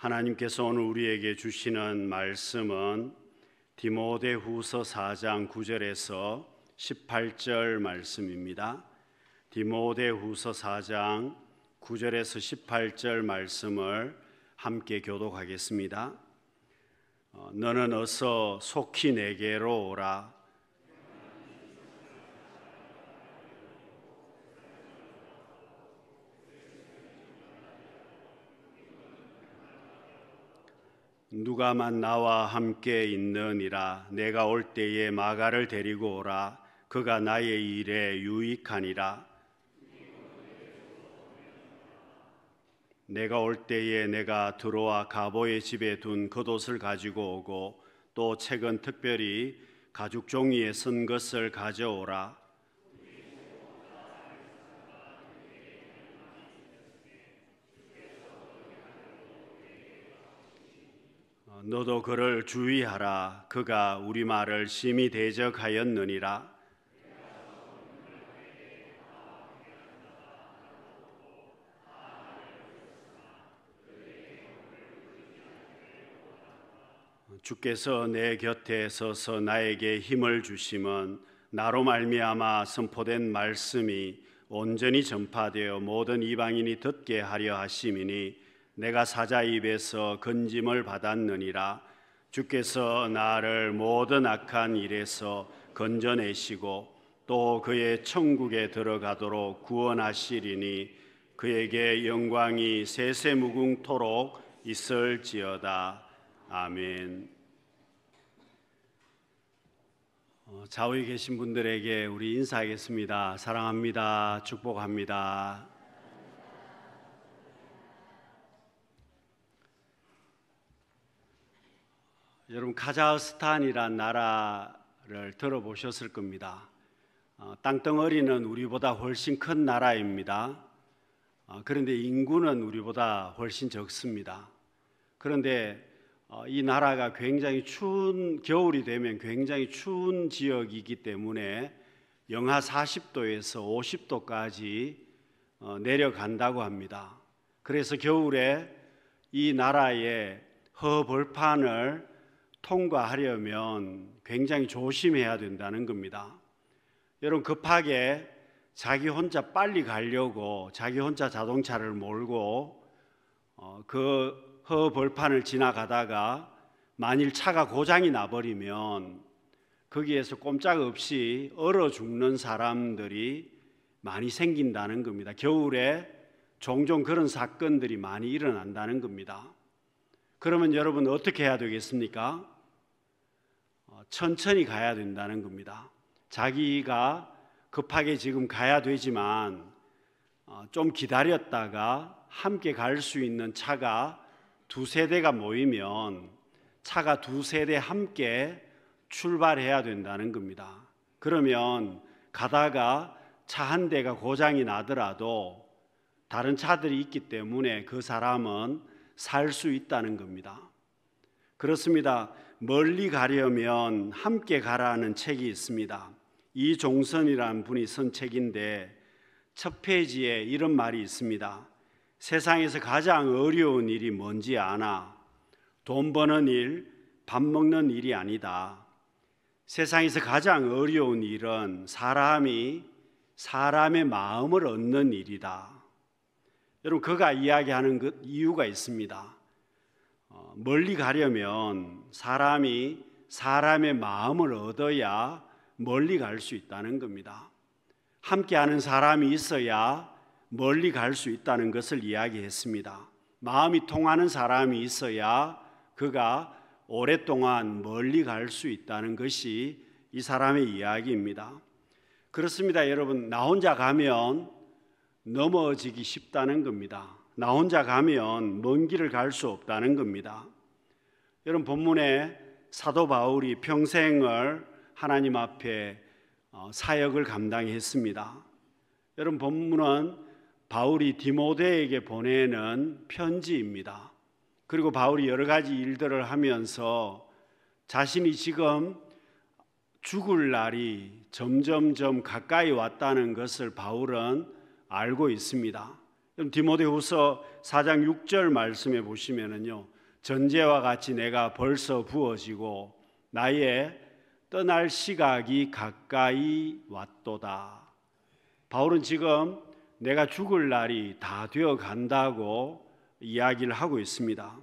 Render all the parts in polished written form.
하나님께서 오늘 우리에게 주시는 말씀은 디모데후서 4장 9절에서 18절 말씀입니다. 디모데후서 4장 9절에서 18절 말씀을 함께 교독하겠습니다. 너는 어서 속히 내게로 오라. 누가만 나와 함께 있느니라. 내가 올 때에 마가를 데리고 오라. 그가 나의 일에 유익하니라. 내가 올 때에 내가 드로아 가보의 집에 둔 겉옷을 가지고 오고 또 책은 특별히 가죽 종이에 쓴 것을 가져오라. 너도 그를 주의하라. 그가 우리 말을 심히 대적하였느니라. 주께서 내 곁에 서서 나에게 힘을 주심은 나로 말미암아 선포된 말씀이 온전히 전파되어 모든 이방인이 듣게 하려 하심이니 내가 사자 입에서 건짐을 받았느니라. 주께서 나를 모든 악한 일에서 건져내시고 또 그의 천국에 들어가도록 구원하시리니 그에게 영광이 세세무궁토록 있을지어다. 아멘. 좌우에 계신 분들에게 우리 인사하겠습니다. 사랑합니다. 축복합니다. 여러분, 카자흐스탄이란 나라를 들어보셨을 겁니다. 땅덩어리는 우리보다 훨씬 큰 나라입니다. 그런데 인구는 우리보다 훨씬 적습니다. 그런데 이 나라가 굉장히 추운, 겨울이 되면 굉장히 추운 지역이기 때문에 영하 40도에서 50도까지 내려간다고 합니다. 그래서 겨울에 이 나라의 허벌판을 통과하려면 굉장히 조심해야 된다는 겁니다. 여러분, 급하게 자기 혼자 빨리 가려고 자기 혼자 자동차를 몰고 그 허벌판을 지나가다가 만일 차가 고장이 나버리면 거기에서 꼼짝없이 얼어 죽는 사람들이 많이 생긴다는 겁니다. 겨울에 종종 그런 사건들이 많이 일어난다는 겁니다. 그러면 여러분 어떻게 해야 되겠습니까? 천천히 가야 된다는 겁니다. 자기가 급하게 지금 가야 되지만 좀 기다렸다가 함께 갈 수 있는 차가 두세 대가 모이면 차가 두세 대 함께 출발해야 된다는 겁니다. 그러면 가다가 차 한 대가 고장이 나더라도 다른 차들이 있기 때문에 그 사람은 살 수 있다는 겁니다. 그렇습니다. 멀리 가려면 함께 가라는 책이 있습니다. 이종선이라는 분이 쓴 책인데 첫 페이지에 이런 말이 있습니다. 세상에서 가장 어려운 일이 뭔지 아나? 돈 버는 일, 밥 먹는 일이 아니다. 세상에서 가장 어려운 일은 사람이 사람의 마음을 얻는 일이다. 여러분, 그가 이야기하는 그 이유가 있습니다. 멀리 가려면 사람이 사람의 마음을 얻어야 멀리 갈 수 있다는 겁니다. 함께하는 사람이 있어야 멀리 갈 수 있다는 것을 이야기했습니다. 마음이 통하는 사람이 있어야 그가 오랫동안 멀리 갈 수 있다는 것이 이 사람의 이야기입니다. 그렇습니다. 여러분, 나 혼자 가면 넘어지기 쉽다는 겁니다. 나 혼자 가면 먼 길을 갈 수 없다는 겁니다. 여러분, 본문에 사도 바울이 평생을 하나님 앞에 사역을 감당했습니다. 여러분, 본문은 바울이 디모데에게 보내는 편지입니다. 그리고 바울이 여러 가지 일들을 하면서 자신이 지금 죽을 날이 점점점 가까이 왔다는 것을 바울은 알고 있습니다. 디모데후서 4장 6절 말씀에 보시면은요, 전제와 같이 내가 벌써 부어지고 나의 떠날 시각이 가까이 왔도다. 바울은 지금 내가 죽을 날이 다 되어 간다고 이야기를 하고 있습니다.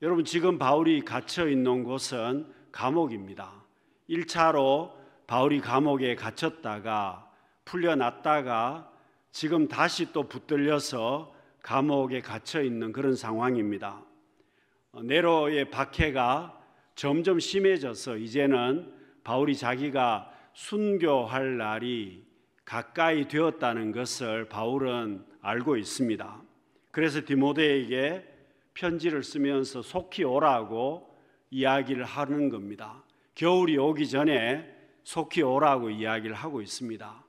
여러분, 지금 바울이 갇혀 있는 곳은 감옥입니다. 1차로 바울이 감옥에 갇혔다가 풀려났다가 지금 다시 또 붙들려서 감옥에 갇혀 있는 그런 상황입니다. 네로의 박해가 점점 심해져서 이제는 바울이 자기가 순교할 날이 가까이 되었다는 것을 바울은 알고 있습니다. 그래서 디모데에게 편지를 쓰면서 속히 오라고 이야기를 하는 겁니다. 겨울이 오기 전에 속히 오라고 이야기를 하고 있습니다.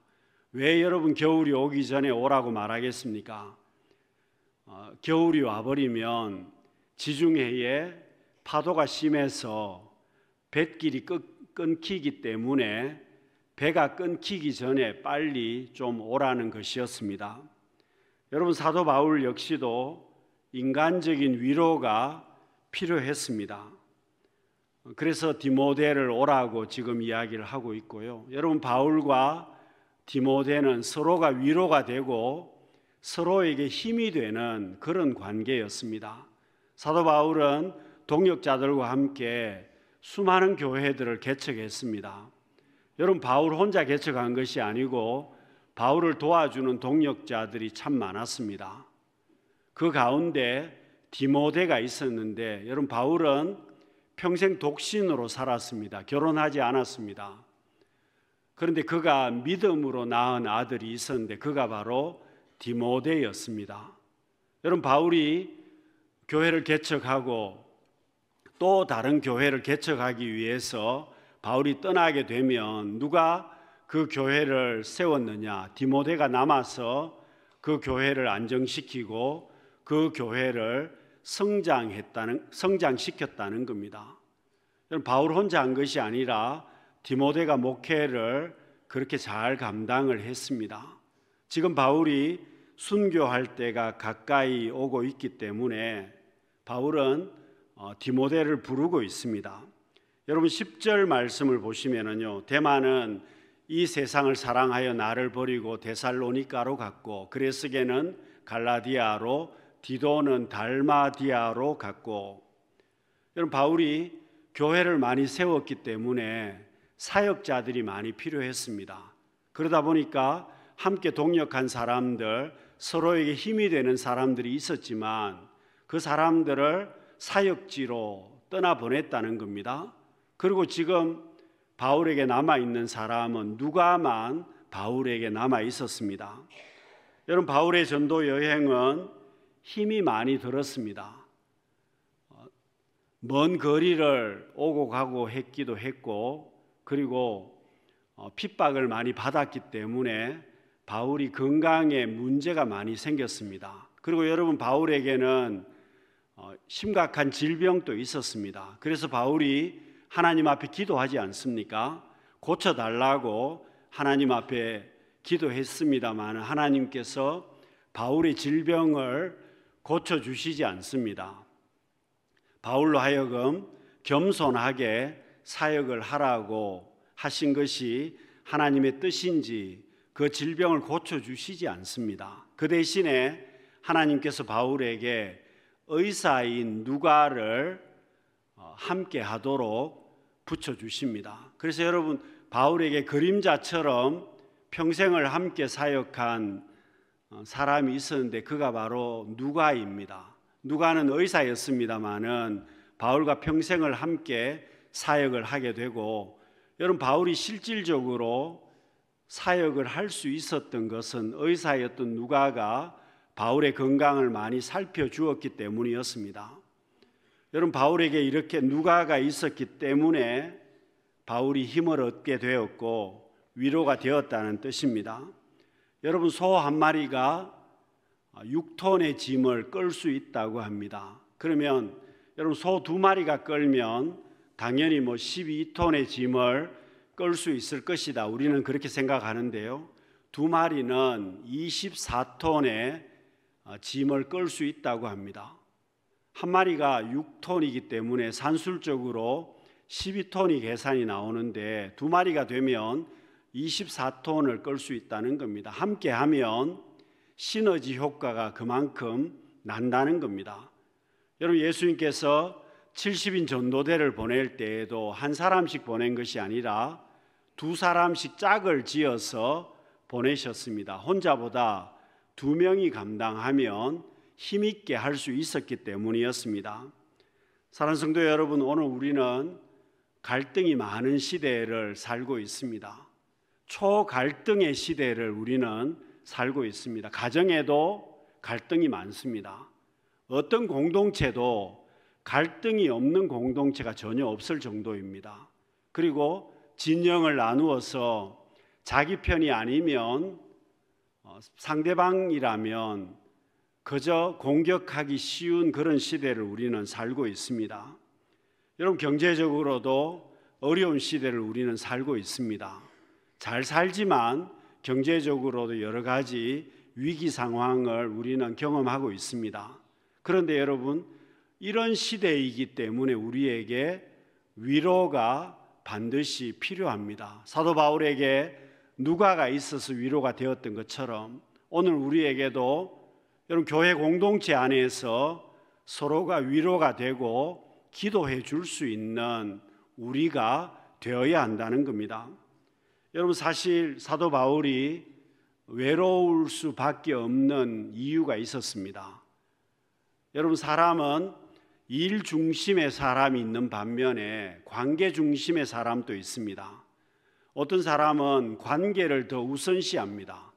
왜 여러분 겨울이 오기 전에 오라고 말하겠습니까? 겨울이 와버리면 지중해에 파도가 심해서 뱃길이 끊기기 때문에 배가 끊기기 전에 빨리 좀 오라는 것이었습니다. 여러분, 사도 바울 역시도 인간적인 위로가 필요했습니다. 그래서 디모데를 오라고 지금 이야기를 하고 있고요. 여러분, 바울과 디모데는 서로가 위로가 되고 서로에게 힘이 되는 그런 관계였습니다. 사도 바울은 동역자들과 함께 수많은 교회들을 개척했습니다. 여러분, 바울 혼자 개척한 것이 아니고 바울을 도와주는 동역자들이 참 많았습니다. 그 가운데 디모데가 있었는데, 여러분, 바울은 평생 독신으로 살았습니다. 결혼하지 않았습니다. 그런데 그가 믿음으로 낳은 아들이 있었는데 그가 바로 디모데였습니다. 여러분, 바울이 교회를 개척하고 또 다른 교회를 개척하기 위해서 바울이 떠나게 되면 누가 그 교회를 세웠느냐? 디모데가 남아서 그 교회를 안정시키고 그 교회를 성장시켰다는 겁니다. 바울 혼자 한 것이 아니라 디모데가 목회를 그렇게 잘 감당을 했습니다. 지금 바울이 순교할 때가 가까이 오고 있기 때문에 바울은 디모데를 부르고 있습니다. 여러분, 10절 말씀을 보시면은요, 데마는 이 세상을 사랑하여 나를 버리고 데살로니가로 갔고 그레스게는 갈라디아로 디도는 달마디아로 갔고, 여러분, 바울이 교회를 많이 세웠기 때문에 사역자들이 많이 필요했습니다. 그러다 보니까 함께 동역한 사람들, 서로에게 힘이 되는 사람들이 있었지만 그 사람들을 사역지로 떠나보냈다는 겁니다. 그리고 지금 바울에게 남아있는 사람은 누가만 바울에게 남아 있었습니다. 여러분, 바울의 전도 여행은 힘이 많이 들었습니다. 먼 거리를 오고 가고 했기도 했고, 그리고 핍박을 많이 받았기 때문에 바울이 건강에 문제가 많이 생겼습니다. 그리고 여러분, 바울에게는 심각한 질병도 있었습니다. 그래서 바울이 하나님 앞에 기도하지 않습니까? 고쳐달라고 하나님 앞에 기도했습니다만 하나님께서 바울의 질병을 고쳐주시지 않습니다. 바울로 하여금 겸손하게 사역을 하라고 하신 것이 하나님의 뜻인지 그 질병을 고쳐주시지 않습니다. 그 대신에 하나님께서 바울에게 의사인 누가를 함께 하도록 붙여주십니다. 그래서 여러분, 바울에게 그림자처럼 평생을 함께 사역한 사람이 있었는데 그가 바로 누가입니다. 누가는 의사였습니다마는 바울과 평생을 함께 사역을 하게 되고, 여러분, 바울이 실질적으로 사역을 할 수 있었던 것은 의사였던 누가가 바울의 건강을 많이 살펴주었기 때문이었습니다. 여러분, 바울에게 이렇게 누가가 있었기 때문에 바울이 힘을 얻게 되었고 위로가 되었다는 뜻입니다. 여러분, 소 한 마리가 6톤의 짐을 끌 수 있다고 합니다. 그러면 여러분, 소 2마리가 끌면 당연히 12톤의 짐을 끌 수 있을 것이다, 우리는 그렇게 생각하는데요, 2마리는 24톤의 짐을 끌 수 있다고 합니다. 한 마리가 6톤이기 때문에 산술적으로 12톤이 계산이 나오는데 두 마리가 되면 24톤을 끌 수 있다는 겁니다. 함께 하면 시너지 효과가 그만큼 난다는 겁니다. 여러분, 예수님께서 70인 전도대를 보낼 때에도 한 사람씩 보낸 것이 아니라 두 사람씩 짝을 지어서 보내셨습니다. 혼자보다 두 명이 감당하면 힘있게 할 수 있었기 때문이었습니다. 사랑하는 성도 여러분, 오늘 우리는 갈등이 많은 시대를 살고 있습니다. 초갈등의 시대를 우리는 살고 있습니다. 가정에도 갈등이 많습니다. 어떤 공동체도 갈등이 없는 공동체가 전혀 없을 정도입니다. 그리고 진영을 나누어서 자기 편이 아니면 상대방이라면 그저 공격하기 쉬운 그런 시대를 우리는 살고 있습니다. 여러분, 경제적으로도 어려운 시대를 우리는 살고 있습니다. 잘 살지만 경제적으로도 여러 가지 위기 상황을 우리는 경험하고 있습니다. 그런데 여러분, 이런 시대이기 때문에 우리에게 위로가 반드시 필요합니다. 사도 바울에게 누가가 있어서 위로가 되었던 것처럼 오늘 우리에게도 여러분, 교회 공동체 안에서 서로가 위로가 되고 기도해 줄 수 있는 우리가 되어야 한다는 겁니다. 여러분, 사실 사도 바울이 외로울 수밖에 없는 이유가 있었습니다. 여러분, 사람은 일 중심의 사람이 있는 반면에 관계 중심의 사람도 있습니다. 어떤 사람은 관계를 더 우선시합니다.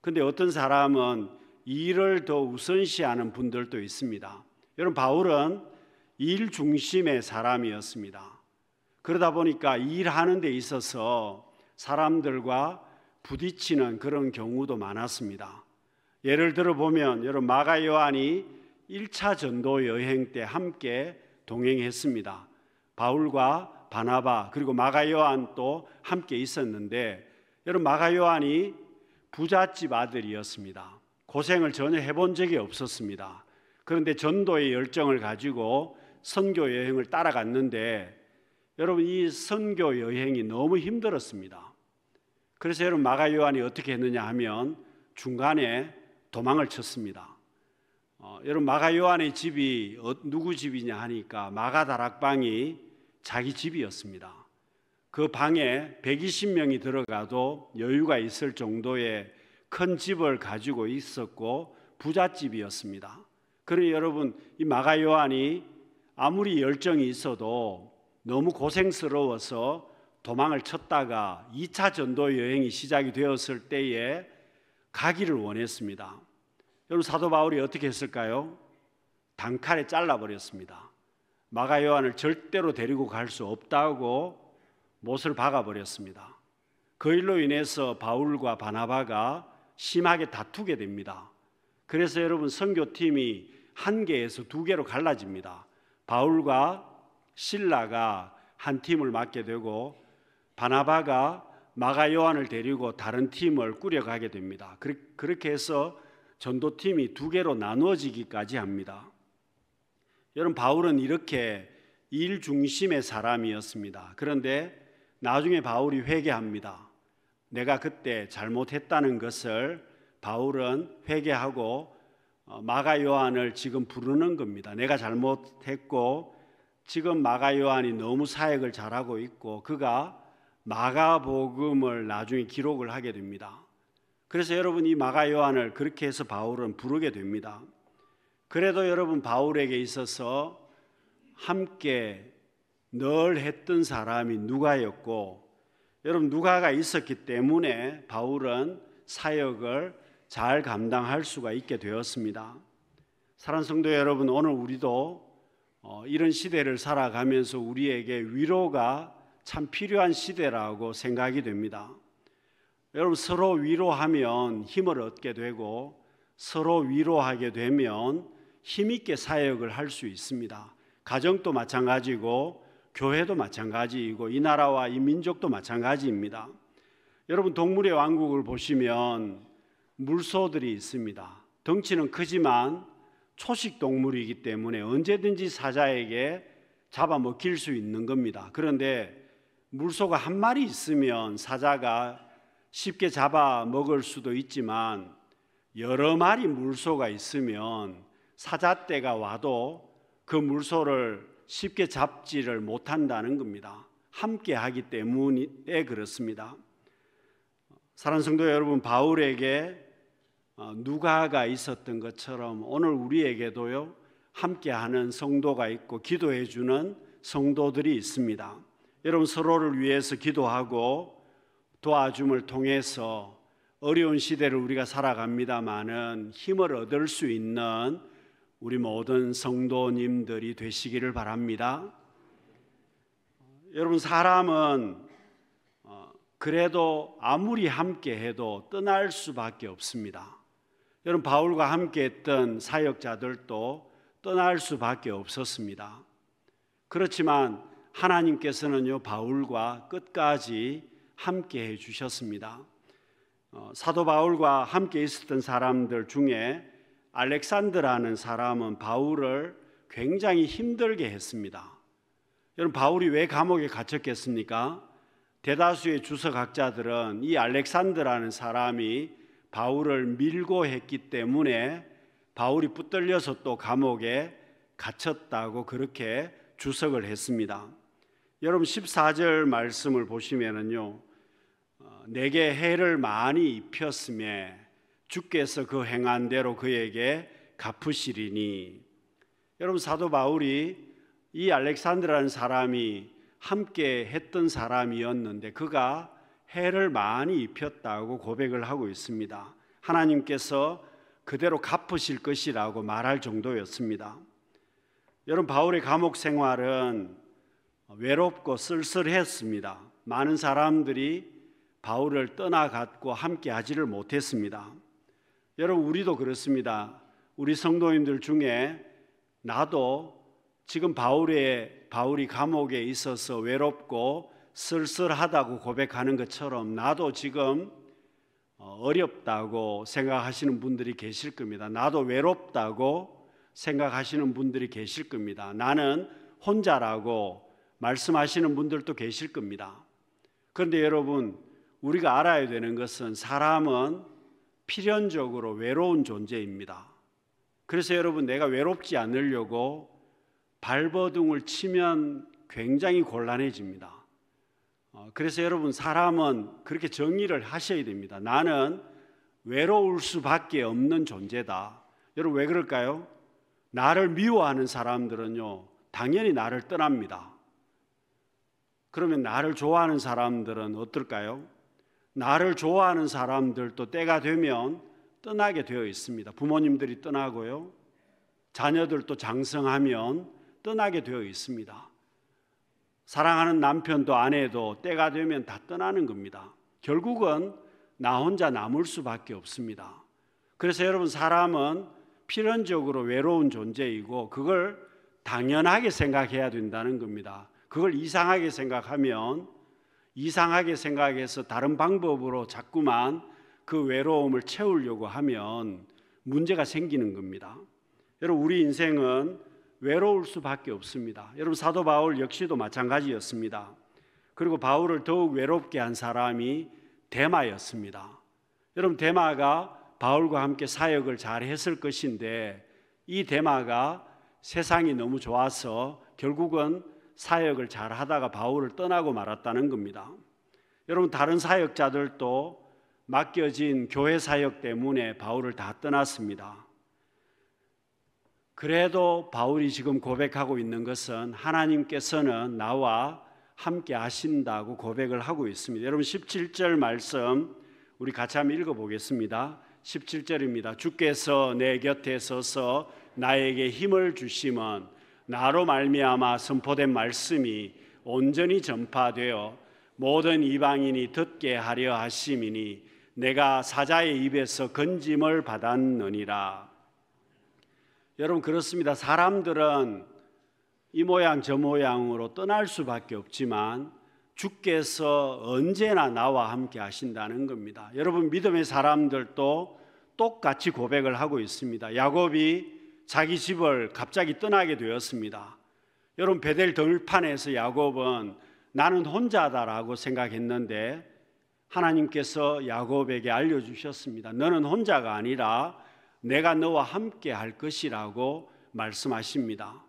그런데 어떤 사람은 일을 더 우선시하는 분들도 있습니다. 여러분, 바울은 일 중심의 사람이었습니다. 그러다 보니까 일하는 데 있어서 사람들과 부딪히는 그런 경우도 많았습니다. 예를 들어 보면 여러분, 마가 요한이 1차 전도 여행 때 함께 동행했습니다. 바울과 바나바 그리고 마가 요한도 함께 있었는데 여러분, 마가 요한이 부잣집 아들이었습니다. 고생을 전혀 해본 적이 없었습니다. 그런데 전도의 열정을 가지고 선교 여행을 따라갔는데 여러분, 이 선교 여행이 너무 힘들었습니다. 그래서 여러분, 마가 요한이 어떻게 했느냐 하면 중간에 도망을 쳤습니다. 여러분, 마가 요한의 집이 누구 집이냐 하니까 마가 다락방이 자기 집이었습니다. 그 방에 120명이 들어가도 여유가 있을 정도의 큰 집을 가지고 있었고 부잣집이었습니다. 그러니 여러분, 이 마가 요한이 아무리 열정이 있어도 너무 고생스러워서 도망을 쳤다가 2차 전도 여행이 시작이 되었을 때에 가기를 원했습니다. 여러분, 사도 바울이 어떻게 했을까요? 단칼에 잘라버렸습니다. 마가 요한을 절대로 데리고 갈 수 없다고 못을 박아버렸습니다. 그 일로 인해서 바울과 바나바가 심하게 다투게 됩니다. 그래서 여러분, 선교팀이 한 개에서 두 개로 갈라집니다. 바울과 실라가 한 팀을 맡게 되고 바나바가 마가 요한을 데리고 다른 팀을 꾸려가게 됩니다. 그렇게 해서 전도팀이 두 개로 나누어지기까지 합니다. 여러분, 바울은 이렇게 일 중심의 사람이었습니다. 그런데 나중에 바울이 회개합니다. 내가 그때 잘못했다는 것을 바울은 회개하고 마가 요한을 지금 부르는 겁니다. 내가 잘못했고 지금 마가 요한이 너무 사역을 잘하고 있고 그가 마가복음을 나중에 기록을 하게 됩니다. 그래서 여러분, 이 마가 요한을 그렇게 해서 바울은 부르게 됩니다. 그래도 여러분, 바울에게 있어서 함께 늘 했던 사람이 누가였고 여러분, 누가가 있었기 때문에 바울은 사역을 잘 감당할 수가 있게 되었습니다. 사랑하는 성도 여러분, 오늘 우리도 이런 시대를 살아가면서 우리에게 위로가 참 필요한 시대라고 생각이 됩니다. 여러분, 서로 위로하면 힘을 얻게 되고 서로 위로하게 되면 힘있게 사역을 할 수 있습니다. 가정도 마찬가지고 교회도 마찬가지이고 이 나라와 이 민족도 마찬가지입니다. 여러분, 동물의 왕국을 보시면 물소들이 있습니다. 덩치는 크지만 초식 동물이기 때문에 언제든지 사자에게 잡아먹힐 수 있는 겁니다. 그런데 물소가 한 마리 있으면 사자가 쉽게 잡아먹을 수도 있지만 여러 마리 물소가 있으면 사자떼가 와도 그 물소를 쉽게 잡지를 못한다는 겁니다. 함께 하기 때문에 그렇습니다. 사랑하는 성도 여러분, 바울에게 누가가 있었던 것처럼 오늘 우리에게도요, 함께하는 성도가 있고 기도해 주는 성도들이 있습니다. 여러분, 서로를 위해서 기도하고 도와줌을 통해서 어려운 시대를 우리가 살아갑니다마는 힘을 얻을 수 있는 우리 모든 성도님들이 되시기를 바랍니다. 여러분, 사람은 그래도 아무리 함께해도 떠날 수밖에 없습니다. 여러분, 바울과 함께했던 사역자들도 떠날 수밖에 없었습니다. 그렇지만 하나님께서는요, 바울과 끝까지 함께해 주셨습니다. 사도 바울과 함께 있었던 사람들 중에 알렉산더라는 사람은 바울을 굉장히 힘들게 했습니다. 여러분, 바울이 왜 감옥에 갇혔겠습니까? 대다수의 주석학자들은 이 알렉산더라는 사람이 바울을 밀고 했기 때문에 바울이 붙들려서 또 감옥에 갇혔다고 그렇게 주석을 했습니다. 여러분, 14절 말씀을 보시면은요, 내게 해를 많이 입혔음에 주께서 그 행한 대로 그에게 갚으시리니. 여러분, 사도 바울이 이 알렉산더라는 사람이 함께 했던 사람이었는데 그가 해를 많이 입혔다고 고백을 하고 있습니다. 하나님께서 그대로 갚으실 것이라고 말할 정도였습니다. 여러분, 바울의 감옥 생활은 외롭고 쓸쓸했습니다. 많은 사람들이 바울을 떠나갔고 함께 하지를 못했습니다. 여러분, 우리도 그렇습니다. 우리 성도님들 중에 나도 지금 바울이 감옥에 있어서 외롭고 쓸쓸하다고 고백하는 것처럼 나도 지금 어렵다고 생각하시는 분들이 계실 겁니다. 나도 외롭다고 생각하시는 분들이 계실 겁니다. 나는 혼자라고 말씀하시는 분들도 계실 겁니다. 그런데 여러분, 우리가 알아야 되는 것은 사람은 필연적으로 외로운 존재입니다. 그래서 여러분, 내가 외롭지 않으려고 발버둥을 치면 굉장히 곤란해집니다. 그래서 여러분, 사람은 그렇게 정의를 하셔야 됩니다. 나는 외로울 수밖에 없는 존재다. 여러분, 왜 그럴까요? 나를 미워하는 사람들은요, 당연히 나를 떠납니다. 그러면 나를 좋아하는 사람들은 어떨까요? 나를 좋아하는 사람들도 때가 되면 떠나게 되어 있습니다. 부모님들이 떠나고요, 자녀들도 장성하면 떠나게 되어 있습니다. 사랑하는 남편도 아내도 때가 되면 다 떠나는 겁니다. 결국은 나 혼자 남을 수밖에 없습니다. 그래서 여러분, 사람은 필연적으로 외로운 존재이고 그걸 당연하게 생각해야 된다는 겁니다. 그걸 이상하게 생각하면, 이상하게 생각해서 다른 방법으로 자꾸만 그 외로움을 채우려고 하면 문제가 생기는 겁니다. 여러분, 우리 인생은 외로울 수밖에 없습니다. 여러분, 사도 바울 역시도 마찬가지였습니다. 그리고 바울을 더욱 외롭게 한 사람이 데마였습니다. 여러분, 데마가 바울과 함께 사역을 잘 했을 것인데 이 데마가 세상이 너무 좋아서 결국은 사역을 잘 하다가 바울을 떠나고 말았다는 겁니다. 여러분, 다른 사역자들도 맡겨진 교회 사역 때문에 바울을 다 떠났습니다. 그래도 바울이 지금 고백하고 있는 것은 하나님께서는 나와 함께 하신다고 고백을 하고 있습니다. 여러분, 17절 말씀 우리 같이 한번 읽어보겠습니다. 17절입니다. 주께서 내 곁에 서서 나에게 힘을 주심은 나로 말미암아 선포된 말씀이 온전히 전파되어 모든 이방인이 듣게 하려 하심이니 내가 사자의 입에서 건짐을 받았느니라. 여러분, 그렇습니다. 사람들은 이 모양 저 모양으로 떠날 수밖에 없지만 주께서 언제나 나와 함께 하신다는 겁니다. 여러분, 믿음의 사람들도 똑같이 고백을 하고 있습니다. 야곱이 자기 집을 갑자기 떠나게 되었습니다. 여러분, 베델 들판에서 야곱은 나는 혼자다라고 생각했는데 하나님께서 야곱에게 알려주셨습니다. 너는 혼자가 아니라 내가 너와 함께 할 것이라고 말씀하십니다.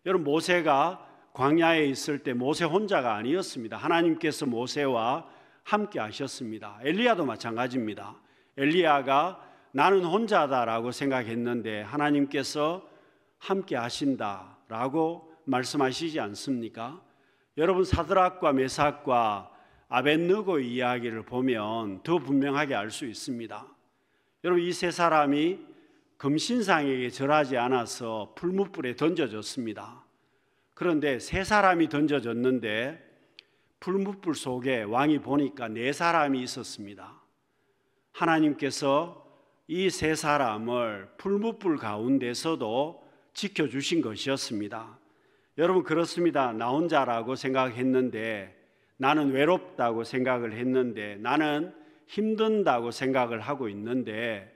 여러분, 모세가 광야에 있을 때 모세 혼자가 아니었습니다. 하나님께서 모세와 함께 하셨습니다. 엘리야도 마찬가지입니다. 엘리야가 나는 혼자다라고 생각했는데 하나님께서 함께 하신다라고 말씀하시지 않습니까? 여러분, 사드락과 메삭과 아벳느고의 이야기를 보면 더 분명하게 알 수 있습니다. 여러분, 이 세 사람이 금신상에게 절하지 않아서 풀무불에 던져졌습니다. 그런데 세 사람이 던져졌는데 풀무불 속에 왕이 보니까 네 사람이 있었습니다. 하나님께서 이 세 사람을 풀무불 가운데서도 지켜주신 것이었습니다. 여러분, 그렇습니다. 나 혼자라고 생각했는데, 나는 외롭다고 생각을 했는데, 나는 힘든다고 생각을 하고 있는데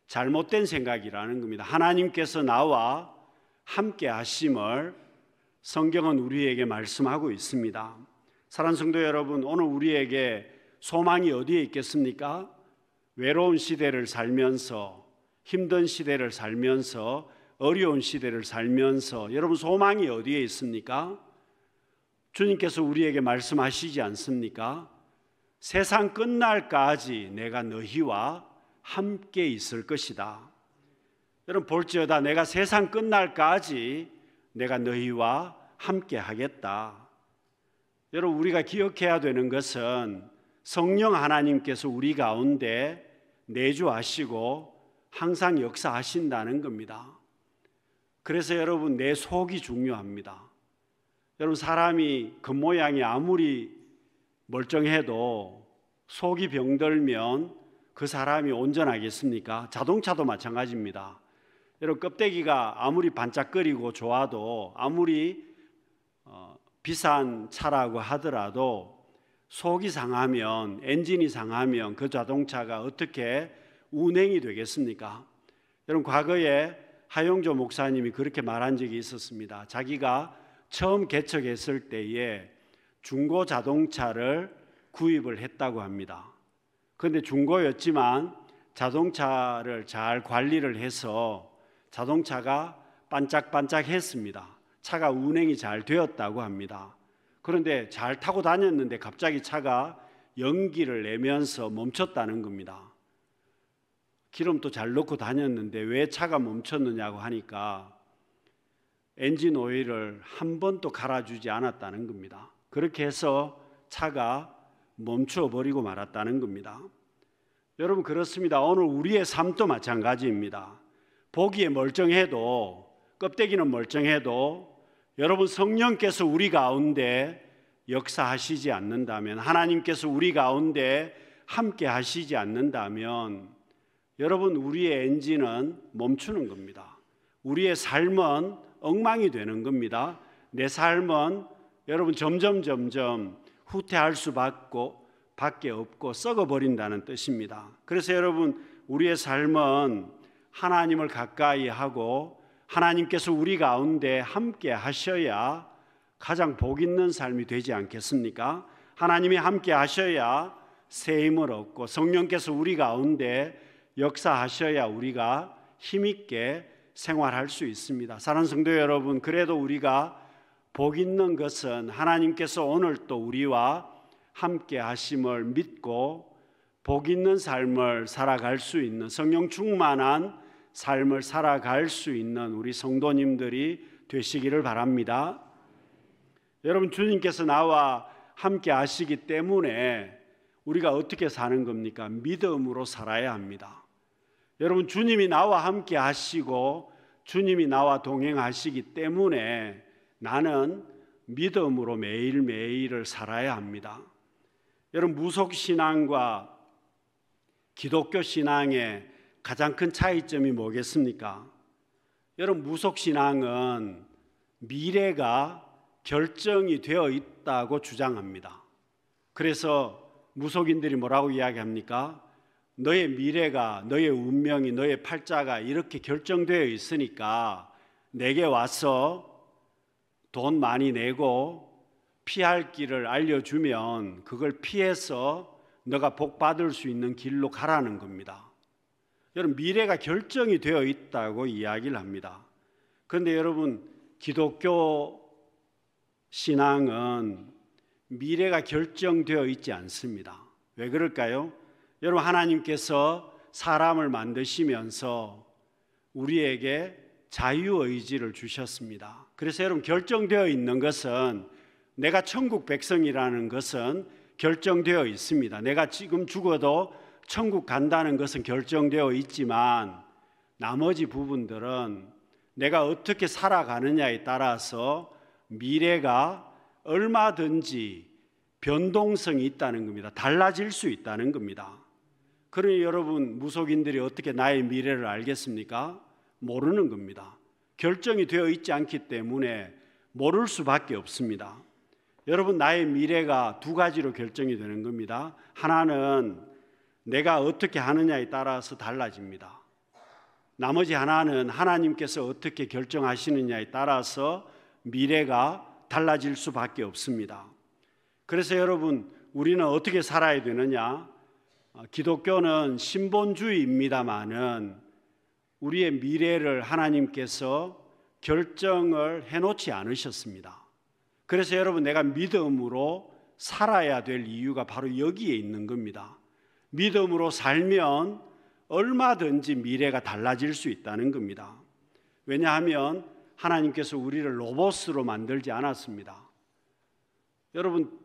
잘못된 생각이라는 겁니다. 하나님께서 나와 함께 하심을 성경은 우리에게 말씀하고 있습니다. 사랑하는 성도 여러분, 오늘 우리에게 소망이 어디에 있겠습니까? 외로운 시대를 살면서, 힘든 시대를 살면서, 어려운 시대를 살면서 여러분, 소망이 어디에 있습니까? 주님께서 우리에게 말씀하시지 않습니까? 세상 끝날까지 내가 너희와 함께 있을 것이다. 여러분, 볼지어다 내가 세상 끝날까지 내가 너희와 함께 하겠다. 여러분, 우리가 기억해야 되는 것은 성령 하나님께서 우리 가운데 내주하시고 항상 역사하신다는 겁니다. 그래서 여러분, 내 속이 중요합니다. 여러분, 사람이 겉모양이 아무리 멀쩡해도 속이 병들면 그 사람이 온전하겠습니까? 자동차도 마찬가지입니다. 여러분, 껍데기가 아무리 반짝거리고 좋아도, 아무리 비싼 차라고 하더라도 속이 상하면, 엔진이 상하면 그 자동차가 어떻게 운행이 되겠습니까? 여러분, 과거에 하용조 목사님이 그렇게 말한 적이 있었습니다. 자기가 처음 개척했을 때에 중고 자동차를 구입을 했다고 합니다. 그런데 중고였지만 자동차를 잘 관리를 해서 자동차가 반짝반짝했습니다. 차가 운행이 잘 되었다고 합니다. 그런데 잘 타고 다녔는데 갑자기 차가 연기를 내면서 멈췄다는 겁니다. 기름도 잘 넣고 다녔는데 왜 차가 멈췄느냐고 하니까 엔진 오일을 한 번도 갈아주지 않았다는 겁니다. 그렇게 해서 차가 멈춰버리고 말았다는 겁니다. 여러분, 그렇습니다. 오늘 우리의 삶도 마찬가지입니다. 보기에 멀쩡해도, 껍데기는 멀쩡해도 여러분, 성령께서 우리 가운데 역사하시지 않는다면, 하나님께서 우리 가운데 함께 하시지 않는다면 여러분, 우리의 엔진은 멈추는 겁니다. 우리의 삶은 엉망이 되는 겁니다. 내 삶은 여러분 점점 후퇴할 수밖에 없고 썩어버린다는 뜻입니다. 그래서 여러분, 우리의 삶은 하나님을 가까이 하고 하나님께서 우리 가운데 함께 하셔야 가장 복 있는 삶이 되지 않겠습니까? 하나님이 함께 하셔야 새 힘을 얻고 성령께서 우리 가운데 역사하셔야 우리가 힘있게 생활할 수 있습니다. 사랑하는 성도 여러분, 그래도 우리가 복 있는 것은 하나님께서 오늘 또 우리와 함께 하심을 믿고 복 있는 삶을 살아갈 수 있는, 성령 충만한 삶을 살아갈 수 있는 우리 성도님들이 되시기를 바랍니다. 여러분, 주님께서 나와 함께 하시기 때문에 우리가 어떻게 사는 겁니까? 믿음으로 살아야 합니다. 여러분, 주님이 나와 함께 하시고 주님이 나와 동행하시기 때문에 나는 믿음으로 매일매일을 살아야 합니다. 여러분, 무속신앙과 기독교 신앙의 가장 큰 차이점이 뭐겠습니까? 여러분, 무속신앙은 미래가 결정이 되어 있다고 주장합니다. 그래서 무속인들이 뭐라고 이야기합니까? 너의 미래가, 너의 운명이, 너의 팔자가 이렇게 결정되어 있으니까 내게 와서 돈 많이 내고 피할 길을 알려주면 그걸 피해서 너가 복 받을 수 있는 길로 가라는 겁니다. 여러분, 미래가 결정이 되어 있다고 이야기를 합니다. 그런데 여러분, 기독교 신앙은 미래가 결정되어 있지 않습니다. 왜 그럴까요? 여러분, 하나님께서 사람을 만드시면서 우리에게 자유의지를 주셨습니다. 그래서 여러분, 결정되어 있는 것은, 내가 천국 백성이라는 것은 결정되어 있습니다. 내가 지금 죽어도 천국 간다는 것은 결정되어 있지만 나머지 부분들은 내가 어떻게 살아가느냐에 따라서 미래가 얼마든지 변동성이 있다는 겁니다. 달라질 수 있다는 겁니다. 그러니 여러분, 무속인들이 어떻게 나의 미래를 알겠습니까? 모르는 겁니다. 결정이 되어 있지 않기 때문에 모를 수밖에 없습니다. 여러분, 나의 미래가 두 가지로 결정이 되는 겁니다. 하나는 내가 어떻게 하느냐에 따라서 달라집니다. 나머지 하나는 하나님께서 어떻게 결정하시느냐에 따라서 미래가 달라질 수밖에 없습니다. 그래서 여러분, 우리는 어떻게 살아야 되느냐? 기독교는 신본주의입니다마는 우리의 미래를 하나님께서 결정을 해놓지 않으셨습니다. 그래서 여러분, 내가 믿음으로 살아야 될 이유가 바로 여기에 있는 겁니다. 믿음으로 살면 얼마든지 미래가 달라질 수 있다는 겁니다. 왜냐하면 하나님께서 우리를 로봇으로 만들지 않았습니다. 여러분,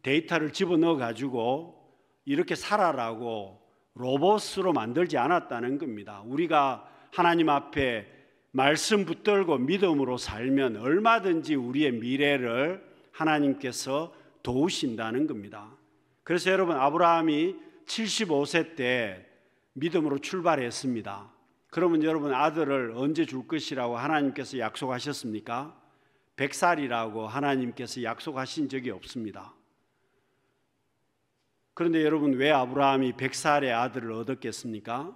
데이터를 집어넣어 가지고 이렇게 살아라고 로봇으로 만들지 않았다는 겁니다. 우리가 하나님 앞에 말씀 붙들고 믿음으로 살면 얼마든지 우리의 미래를 하나님께서 도우신다는 겁니다. 그래서 여러분, 아브라함이 75세 때 믿음으로 출발했습니다. 그러면 여러분, 아들을 언제 줄 것이라고 하나님께서 약속하셨습니까? 100살이라고 하나님께서 약속하신 적이 없습니다. 그런데 여러분, 왜 아브라함이 100살의 아들을 얻었겠습니까?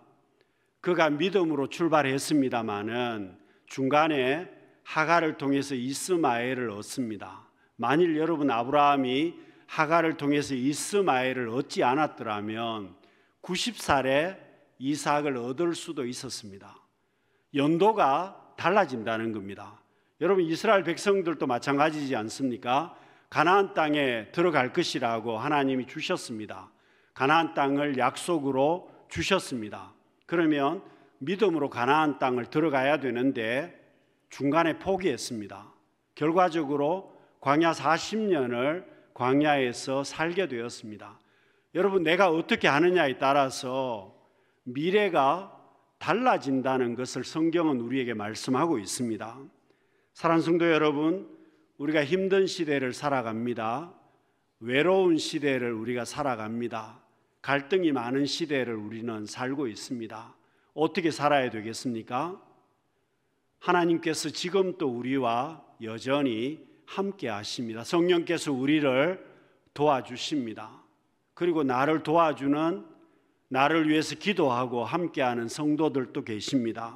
그가 믿음으로 출발했습니다마는 중간에 하갈을 통해서 이스마엘을 얻습니다. 만일 여러분, 아브라함이 하갈을 통해서 이스마엘을 얻지 않았더라면 90살에 이삭을 얻을 수도 있었습니다. 연도가 달라진다는 겁니다. 여러분, 이스라엘 백성들도 마찬가지지 않습니까? 가나안 땅에 들어갈 것이라고 하나님이 주셨습니다. 가나안 땅을 약속으로 주셨습니다. 그러면 믿음으로 가나안 땅을 들어가야 되는데 중간에 포기했습니다. 결과적으로 광야 40년을 광야에서 살게 되었습니다. 여러분, 내가 어떻게 하느냐에 따라서 미래가 달라진다는 것을 성경은 우리에게 말씀하고 있습니다. 사랑하는 성도 여러분, 우리가 힘든 시대를 살아갑니다. 외로운 시대를 우리가 살아갑니다. 갈등이 많은 시대를 우리는 살고 있습니다. 어떻게 살아야 되겠습니까? 하나님께서 지금 또 우리와 여전히 함께 하십니다. 성령께서 우리를 도와주십니다. 그리고 나를 도와주는, 나를 위해서 기도하고 함께하는 성도들도 계십니다.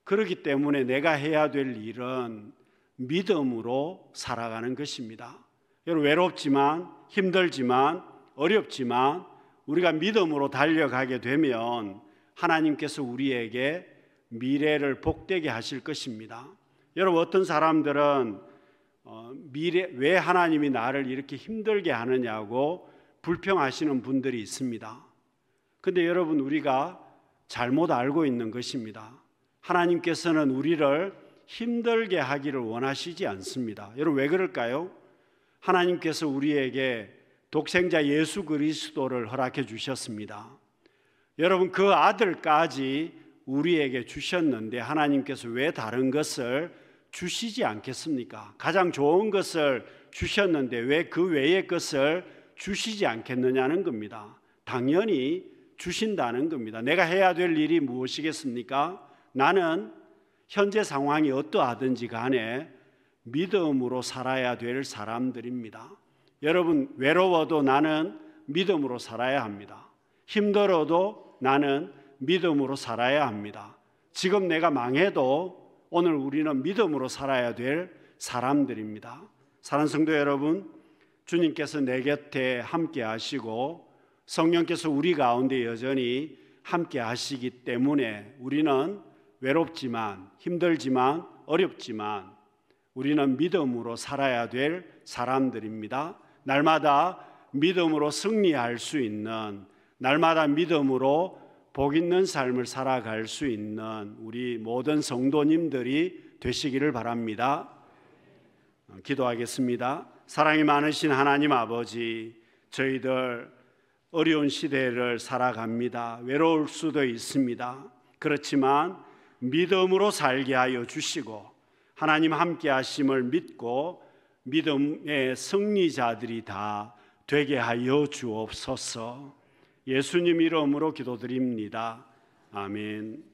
그렇기 때문에 내가 해야 될 일은 믿음으로 살아가는 것입니다. 여러분, 외롭지만, 힘들지만, 어렵지만 우리가 믿음으로 달려가게 되면 하나님께서 우리에게 미래를 복되게 하실 것입니다. 여러분, 어떤 사람들은 왜 하나님이 나를 이렇게 힘들게 하느냐고 불평하시는 분들이 있습니다. 그런데 여러분, 우리가 잘못 알고 있는 것입니다. 하나님께서는 우리를 힘들게 하기를 원하시지 않습니다. 여러분, 왜 그럴까요? 하나님께서 우리에게 독생자 예수 그리스도를 허락해 주셨습니다. 여러분, 그 아들까지 우리에게 주셨는데 하나님께서 왜 다른 것을 주시지 않겠습니까? 가장 좋은 것을 주셨는데 왜 그 외의 것을 주시지 않겠느냐는 겁니다. 당연히 주신다는 겁니다. 내가 해야 될 일이 무엇이겠습니까? 나는 현재 상황이 어떠하든지 간에 믿음으로 살아야 될 사람들입니다. 여러분, 외로워도 나는 믿음으로 살아야 합니다. 힘들어도 나는 믿음으로 살아야 합니다. 지금 내가 망해도 오늘 우리는 믿음으로 살아야 될 사람들입니다. 사랑하는 성도 여러분, 주님께서 내 곁에 함께 하시고 성령께서 우리 가운데 여전히 함께 하시기 때문에 우리는 외롭지만 힘들지만 어렵지만 우리는 믿음으로 살아야 될 사람들입니다. 날마다 믿음으로 승리할 수 있는, 날마다 믿음으로 복 있는 삶을 살아갈 수 있는 우리 모든 성도님들이 되시기를 바랍니다. 기도하겠습니다. 사랑이 많으신 하나님 아버지, 저희들 어려운 시대를 살아갑니다. 외로울 수도 있습니다. 그렇지만 믿음으로 살게 하여 주시고 하나님 함께 하심을 믿고 믿음의 승리자들이 다 되게 하여 주옵소서. 예수님 이름으로 기도드립니다. 아멘.